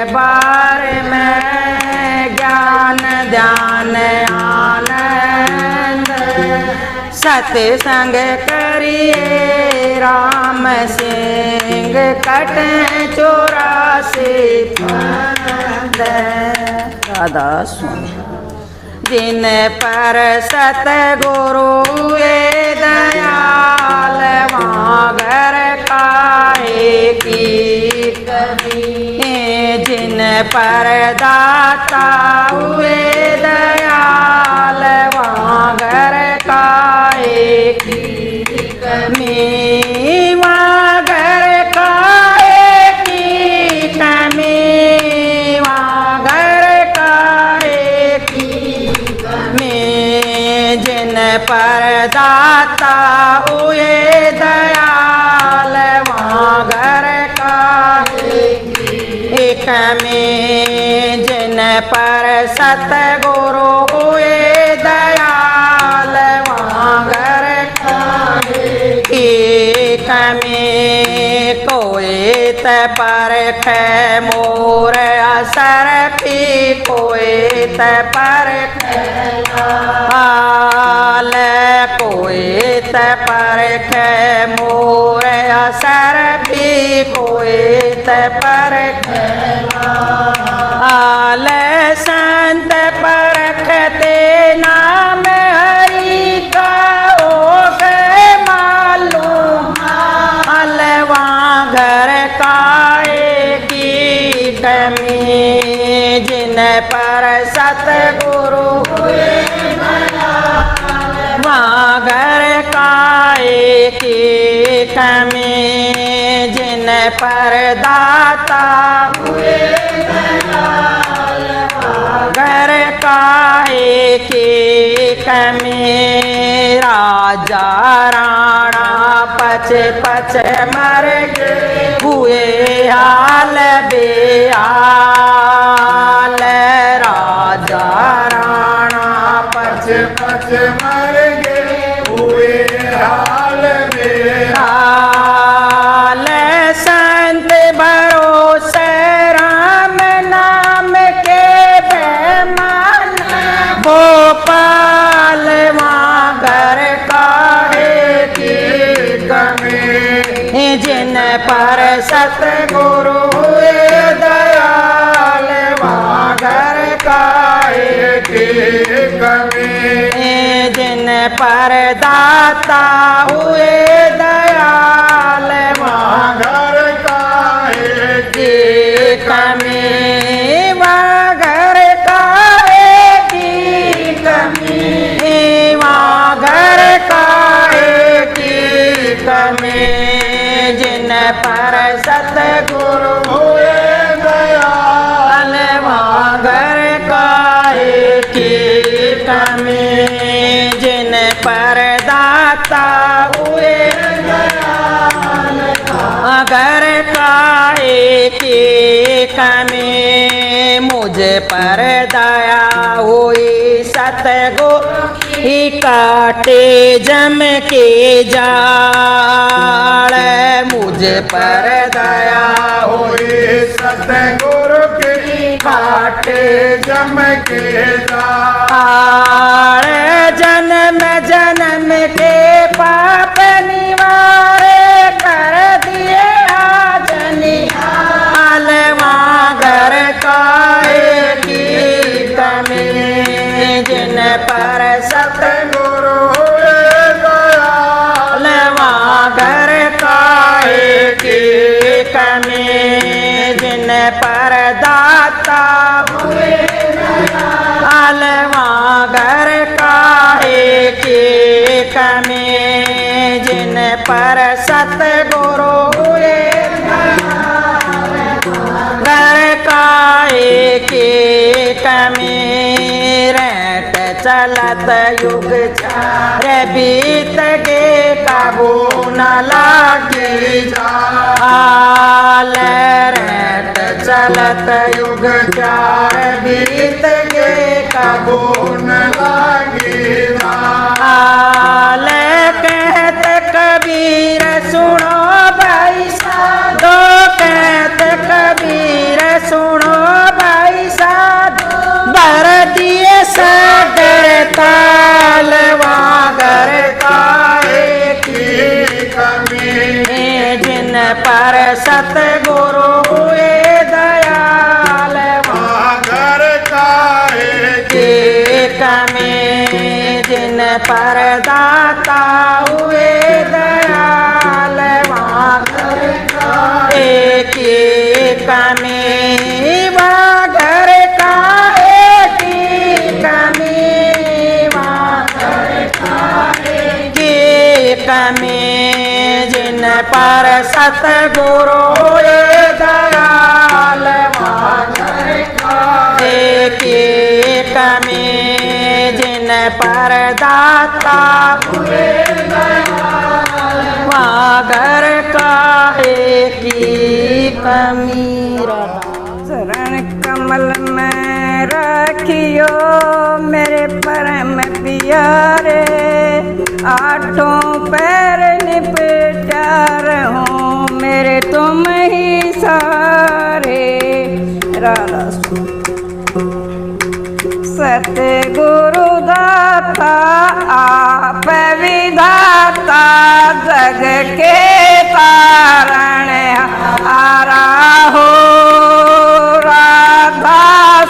बार में ज्ञान ध्यान आनंद सत्संग करिए राम सिंह कटे 84 फंद। राधा स्वामी जिन पर सतगुरु दयाल मागर काहे की कमी। जिन पर दाता हुए दयाल मागर काहे की कमी। मागर काहे की कमी। मागर काहे की जिन पर दाता हुए दयाल मागर काहे एक में। जिन पर सतगुरु हुए दयाल मागर काहे एक में। कोई त परख मोर असर पी कोई त परख हाल। कोई त परख मोर असर भी कोई त परख हाल। संत परखते नाम हरि का हो गए मालूम हलवा घर काहे की कमी। जिन पर सतगुरु हुए मागर काहे की कमी। जिन पर दाता हुए मागर काहे की कमी। राजा राणा पच पच मर गए हुए हाल बेहाल। राजा राणा पच पच मर हाल बेहाल। संत भरोसे राम नाम के बेमान गोपाल मागर काहे की कमी। जिन पर सतगुरु हुए दयाल मागर काहे की कमी। जिन पर दाता हुए दयाल मागर काहे की कमी। मागर काहे की कमी। मागर काहे की कमी। जिन पर सतगुरु हुए दयाल मागर काहे की कमी। जिन पर दाता हुए अगर काहे की कमी। मुझ पर दया हुई सतगुरु ही काटे जम के जाल। मुझ पर दया हुई सतगुरु की काटे जम के जाल। जन्म जन्म के पाप निवारे कर दिए आज निहाल मागर काहे की कमी। जिन पर सतगुरु हुए दयाल मागर काहे की कमी। जिन पर दाता हुए दयाल मागर काहे की कमी। जिन पर सतगुरु हुए घर काहे की कमी। रहत चलत युग चार बीत गे काबू न लागी जाल। रहत चलत युग चार बीत गे काबू न लागी जाल। कहत कबीर सुनो भाई साधो कहत कबीर सुनो सगर ताल वागर काहे की कमी। जिन पर सतगुरु हुए दयाल वागर काहे की कमी। जिन पर दाता हुए दयाल वागर काहे की कमी। वागर काहे की कमी। वागर काहे की कमी। जिन पर सतगुरु हुए दयाल वागर काहे की कमी। जिन पर दाता हुए दयाल वागर काहे की कमी। चरण कमल में रखियो मेरे परम प्यारे। आठों पैर निपटा रहूं मेरे तुम ही सारे। राधा सतगुरु दाता आप विधाता जग के तारण हारा हो। राधा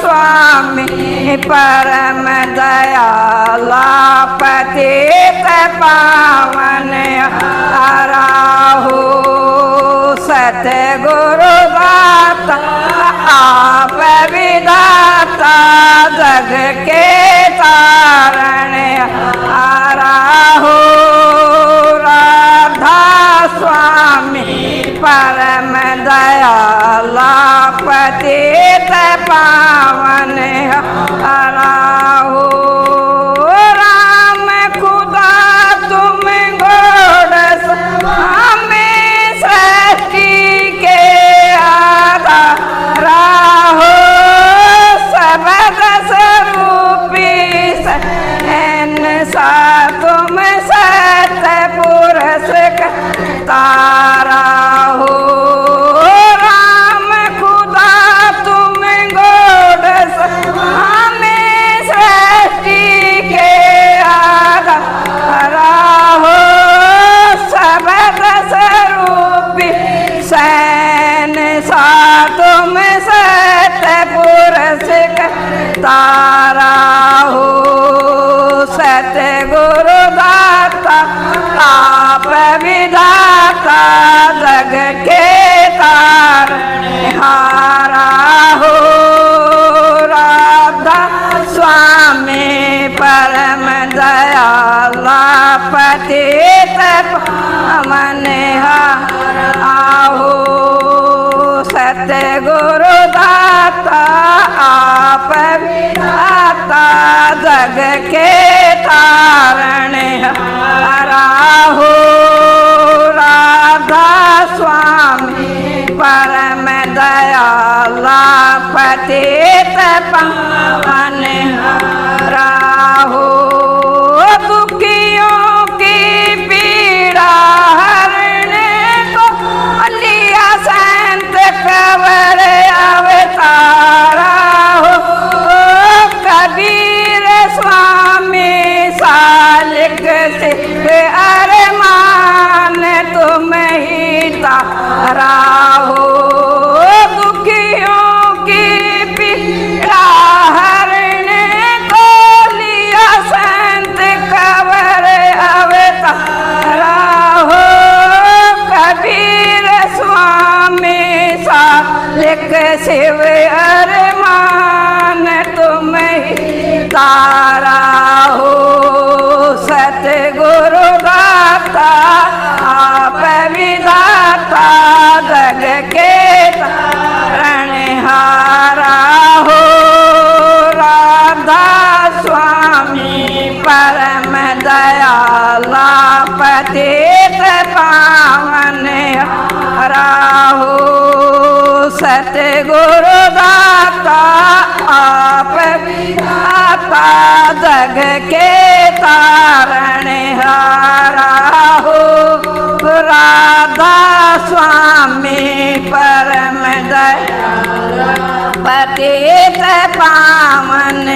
स्वामी परम दयाला पतित पावन हारा हो। सतगुरु दाता आप विधाता जग के तारण हारा हो। राधा स्वामी परम दयाला पतित पावन हारा हो। राम खुदा तुम गोरस हमें सृष्टि के आधार हो। सबद स्वरूपी सा तुम सत पुरुष तारा हो। राम खुदा तुम गोरस हमें सृष्टि के आधार हो। सबद स्वरूपी सैन सा तुम सत पुरुष तारा हो। सतगुरु दाता आप विधाता जग के तारण हारा हो। राधा स्वामी परम दयाला पतित पावन हारा हो। सतगुरु दाता आप विधाता जग के तारण हारा हो। राधा स्वामी परम दयाला पतित पावन हारा हो। दुखियों की पीड़ा हरने को लिया संत कवर अवतारा हो। कबीर स्वामी सालिक से अरमान तुम ही तारा हो। दुखियों की पीड़ा हरने को लिया संत कवर अवतारा हो। कबीर स्वामी सालिक शिव अरमान तुम ही तारा हो। सतगुरु दाता आप विधाता जग के तारण हारा हो। राधा स्वामी परम दयाला पतित पावन हारा हो। सतगुरु दाता आप विधाता जग के तारण हारा हो। राधा स्वामी परम दयाला पतित पावन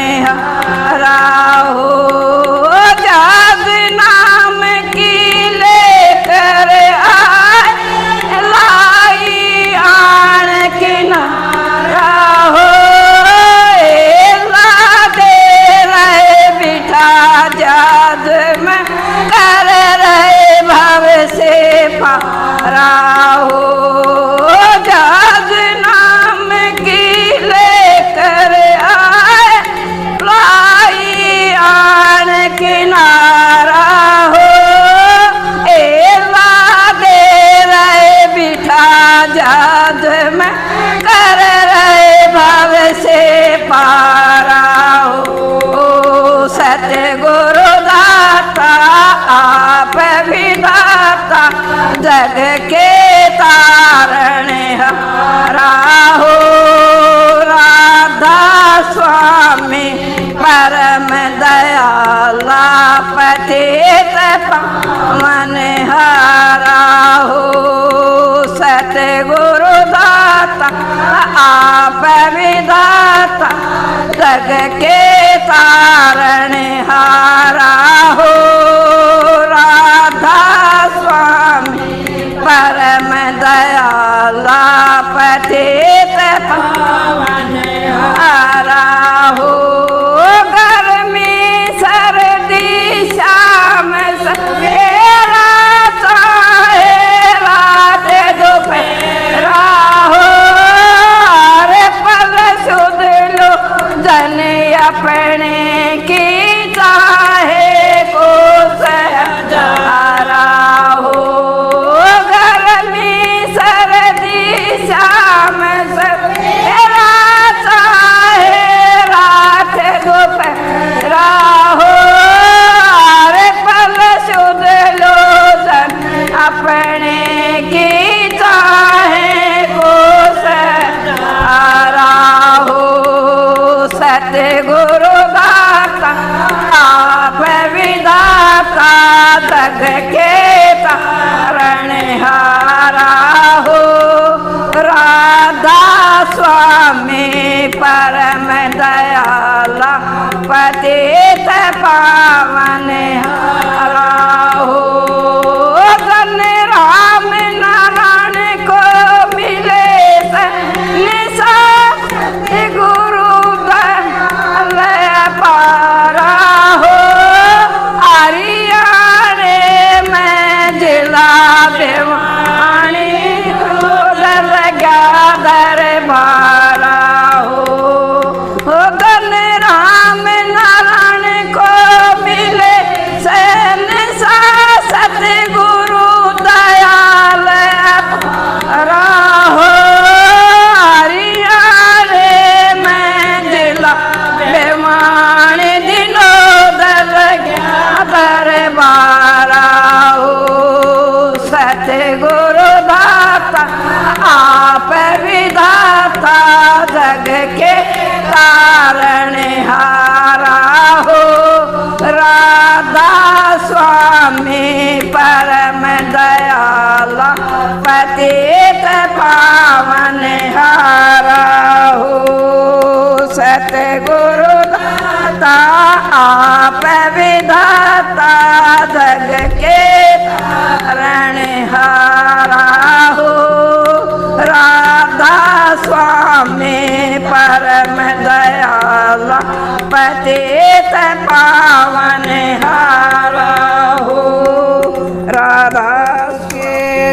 राहो जग नाम की लेकर आए लाई आन किनारा हो दे रहे बिठा जाद में कर रहे भव से पारा हो जग नाम की लेकर आए लाई आन किनारा हो एला दे रहे बिठा जाद में कर रहे भव से पारा हो सतगुरु दाता आप विधाता जग के तारण हारा हो राधा स्वामी परम दयाला पतित पावन हारा हो सतगुरु दाता आप विधाता जग के तारण हारा हो राधा स्वामी परम दयाला पतित पावन हारा हो गर्मी सर्दी शाम सवेरा चाहे रात दोपहरा हो हर पल सुध लो जन अपने की चाहे को सहजारा हो गर्मी सर्दी शाम सवेरा चाहे रात दोपहरा हो हर पल सुध लो जन अपने की चाहे को सहजारा हो सतगुरु दाता आप विधाता जग के तारण हारा हो राधा स्वामी परम दयाला पतित पावन हारा हो धन राम नारायण को मिले निशा गुरु पारा हो हरियाणे में जिला भिवानी गादर बारा हो धन राम नारायण को मिले सैन सत गुरु दयाल पारा हो हरियाणे में जिला बेमान दिनो दर बारा हो सतगुरु दाता आप विधाता जग के तारण हारा हो राधा स्वामी परम दयाला पतित पावन हारा हो सतगुरु दाता आप विधाता जग के तारण हारा हो राधा स्वामी परम दयाला पतित पावन हारा हो राधा के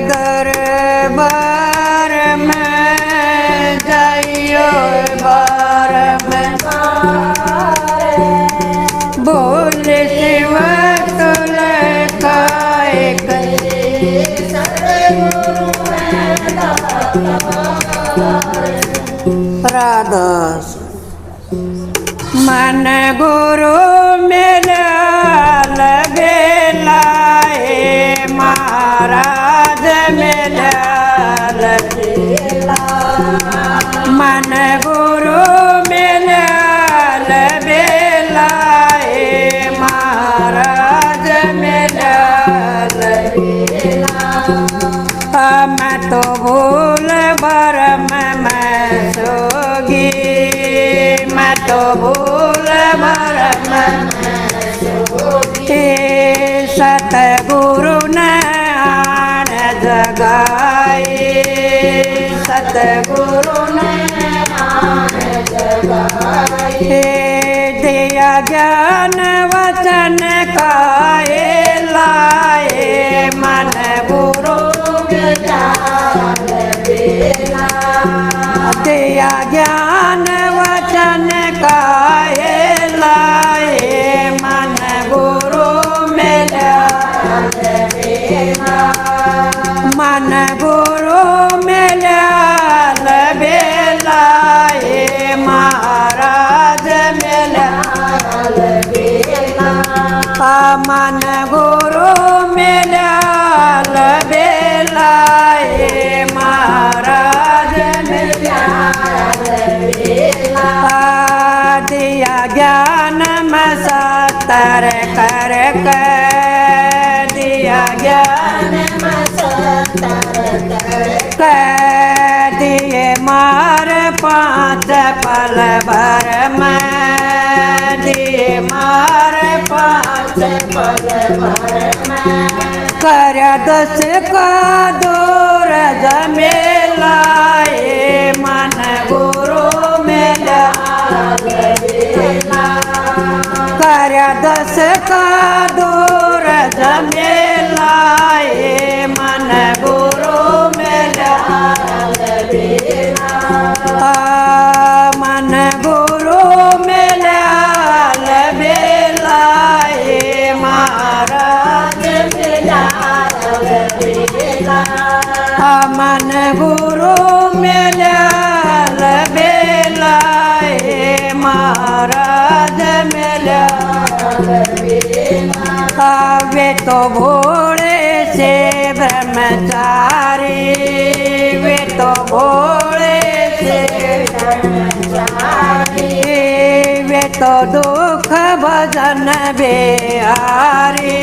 दरबार में जाइयो बार में बोल शिव तुल खाए राधा मन गुरु मिला बेलाए महाराज मिला मन गुरु मिला बेलाए महाराज मिला तो भूल भरम में सोगी, मैं तो भूल भरम में सोगी। सतगुरु ने आन जगाई, सतगुरु ने आन जगाई। दिया ज्ञान वचन काए लाए, मन गुरु विचार बेला। दिया ज्ञान वचन काए लाए, मन गुरु मिला बेला। मन गुरु मिला बेला, महाराज मिला बेला। मन गुरु मिला बेला, महाराज मिला बेला। दिया ज्ञान में सतर कर के, दिया ज्ञान में सतर कर दिए मार पाँच पल भर में, दिए मार पाँच पल भर में। कर 10 का दूर जमेलाए, मन गुरु मिला बेला। कर 10 का दूर जमेलाए, मन गुरु मिला बेला। मन गुरु मिला बेला, महाराज मिला बेला। मन गुरु मिला बेला, महाराज मिला बेला। वे तो भोले से ब्रह्मचारी, वे तो भोले से ब्रह्मचारी। वे तो दुख भजन बिहारी,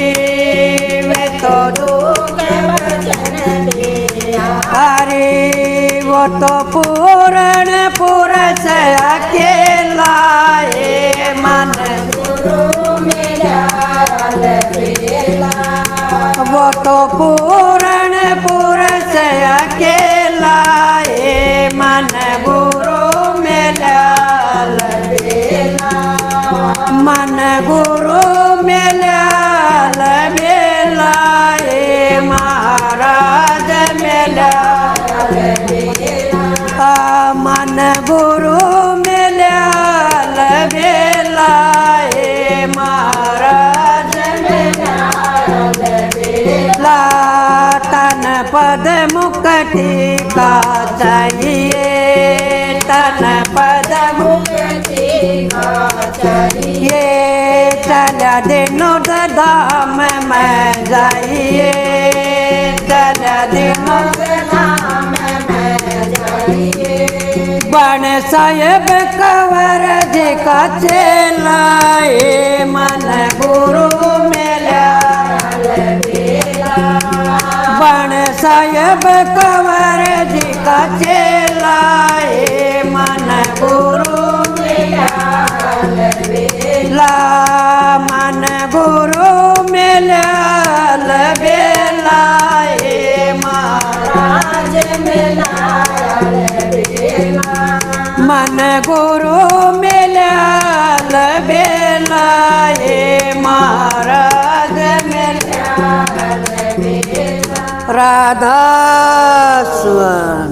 वे तो दुख भजन बिहारी। वो तो पूर्ण पुरुष अकेला, मन गुरु मिला बेला। वो तो पूर्ण पुरुष अकेला, मन गुरु मिला बेला। मन गुरु मिला बेला, महाराज मिला बेला। मन गुरु मिला बेला, महाराज मिला बेला। तन पद मुक्ति का चाहिए, तन पद मुक्ति का चाहिए। चला दिनों धाम में जाइए, चला दिनों धाम में जाइए। बन साहेब कंवर जी का चेलाए, मन गुरु मिला बेला। बन साहेब कंवर जी का चेलाए, मन गुरु मिला बेला। मन गुरु मिला बेला, महाराज मिला बेला। मन गुरु मिला बेला, महाराज मिला बेला। राधा स्वामी।